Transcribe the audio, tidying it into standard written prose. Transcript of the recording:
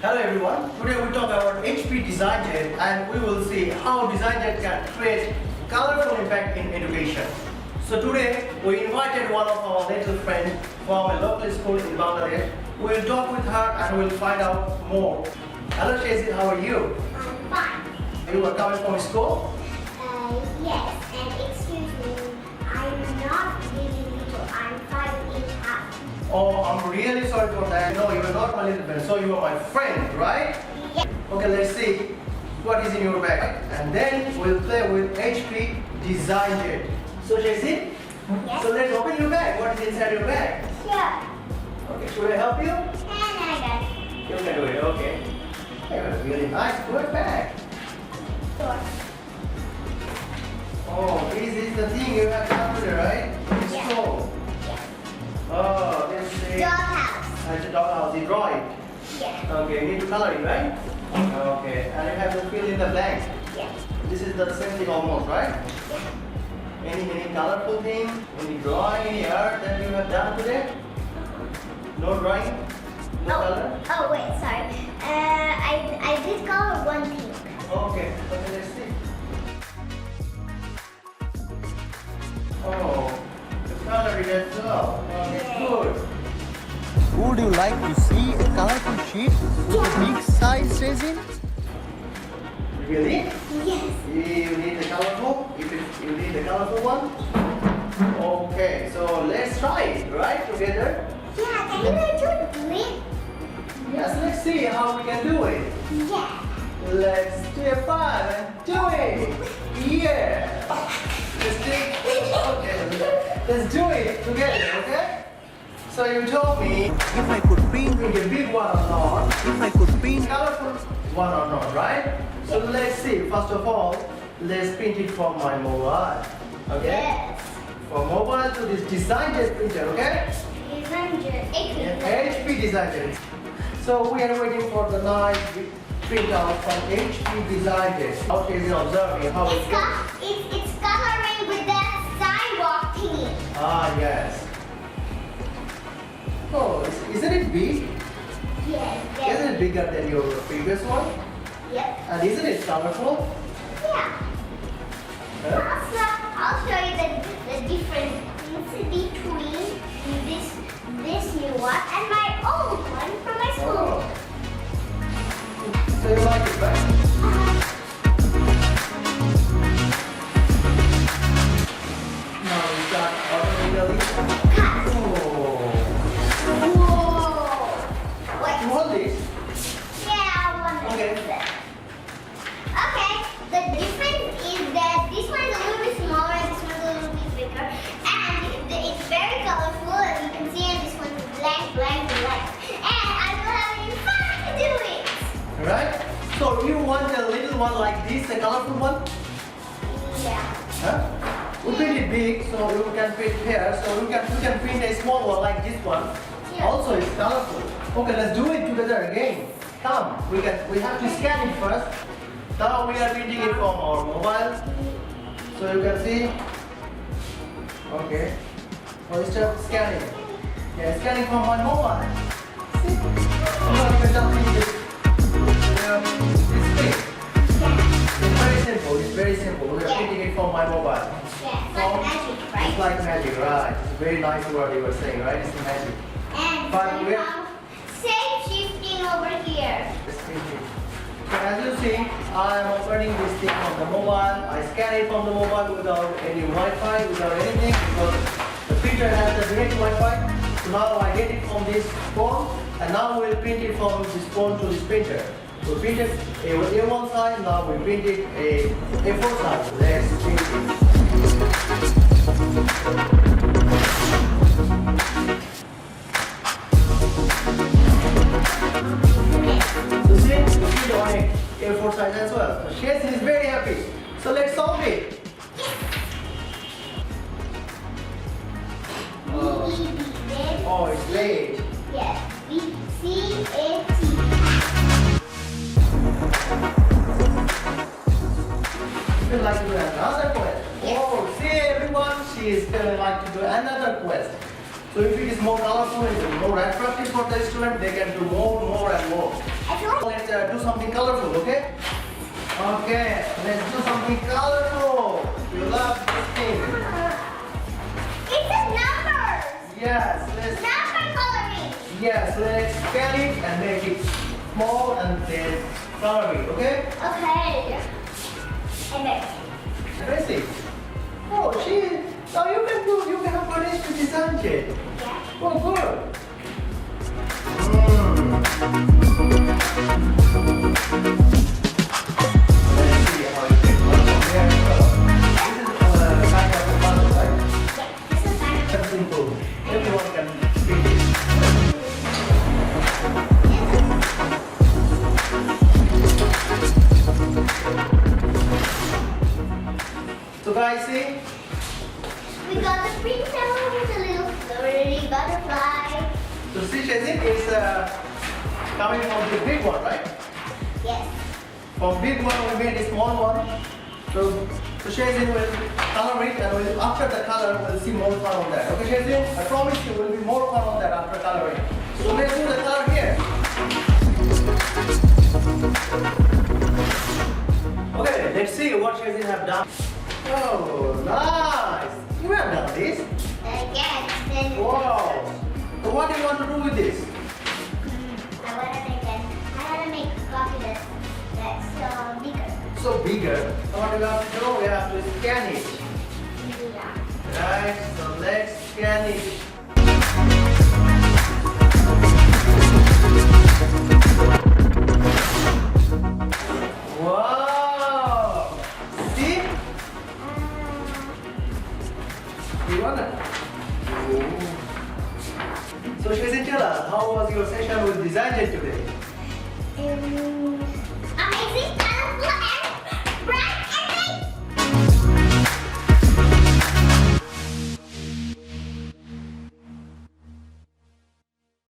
Hello everyone, today we talk about HP Designjet and we will see how Designjet can create colorful impact in education. So today we invited one of our little friends from a local school in Bangladesh. We will talk with her and we will find out more. Hello Shazi, how are you? I'm fine. You are coming from school? Yes, and excuse me, I'm not really little, I'm 5'8". Oh, I'm really sorry for that. No, you are not my little friend, so you are my friend, right? Yes. Okay, let's see what is in your bag. And then we'll play with HP Designjet. So Shazi, Yes. so let's open your bag. What is inside your bag? Sure. Okay, should I help you? And I got it. You can do it, okay. Yeah, really nice, good bag. Door. Oh, this is the thing you have done today, right? It's Yeah. cool. Yes. Oh, let's see. Dollhouse. That's a doghouse, you draw it. Yes. Okay, you need to color it, right? Okay, and you have to fill in the blank. Yes. This is the same thing almost, right? Yes. Any colorful thing, any drawing, any art that you have done today? No drawing? No color? Oh, wait, sorry. I did color one pink. Okay, let's see. Oh, the color is as well. Okay, good. Would you like to see a colorful sheet with a big size resin? Really? Yes. You need the colorful? You need the colorful one? Okay, so let's try it, right? Together? Yeah, can you do it? Yes, let's see how we can do it. Yeah. Let's do a fun and do it. Yeah. Let's do it together, okay? So you told me if I could paint a big one or not, if I could paint colorful one or not, right? So let's see. First of all, let's print it from my mobile, okay? Yes. From mobile to this Designjet printer, okay? Designjet. HP Designjet. So we are waiting for the nice printout from HP Designjet. How can you observe how It's coloring with the sidewalk thingy. Ah, yes. Oh, isn't it big? Yes. Isn't it bigger than your previous one? Yep. And isn't it colorful? Yeah. Huh? I'll show you the difference between this new one and my old one from my school. Oh. So you like it, right? Now we start automatically. Cut. Oh. Whoa. Wait. You want this? Yeah, I want Okay. this. Okay. The difference is that this one is a little bit smaller and this one is a little bit bigger. And it's very colorful, as you can see, and this one is blank. And I will have any fun to do it. Alright? So you want a little one like this, a colorful one? Yeah. Huh? We print it big, so you can print here. So you can print a small one like this one. Yeah. Also, it's colorful. Okay, let's do it together again. Come, we have to scan it first. Now we are printing it from our mobile. So you can see. Okay. So start scanning. Yeah, scanning from my mobile. See? Now you can just print this. This thing. It's very simple. It's very simple. We are Yeah. printing it from my mobile. Yeah, it's like magic, It's right? like magic, right? It's a very nice word you were saying, right? It's magic. And But somehow shape shifting over here. It's printing. So as you see, I am opening this thing from the mobile. I scan it from the mobile without any Wi-Fi, without anything, because the printer has the direct Wi-Fi. So now I get it from this phone, and now we'll print it from this phone to this printer. We printed A1 size, now we printed A4 size. Let's print it. So see, we printed on A4 size as well. So Shazi is very happy. So let's solve it. Oh, it's late. Yes. VCAT. Would you like to do another quest? Yes. Oh, see everyone, she is gonna like to do another quest. So if it is more colorful and more attractive for the student, they can do more and more. I feel like do something colorful, okay? Okay, let's do something colorful. You love this thing. It says numbers. Yes, Number coloring. let's scan it and make it small and then color it, okay? Okay. And then. Crazy. Oh, now you can have furnished with Designjet. Yeah. Oh, good. Let's see how it fits. This is kind of a puzzle, right? Yeah. This is kind of. That's simple. Everyone can fit it. So guys, see? We got the printer with a little flirty butterfly. So see, Shazin, it's coming from the big one, right? Yes. From big one we made a small one. So Shazin will color it and after the color we'll see more fun on that. Okay Shazin? I promise you will be more fun on that after coloring. So let's do the color here. Okay, let's see what Shazin have done. Oh, nice! You have done this. Yes. Then Wow! So what do you want to do with this? I want to make it. I want to make a copy that's bigger. So bigger. So what we have to do? We have to scan it. Yeah. Right, so let's scan it.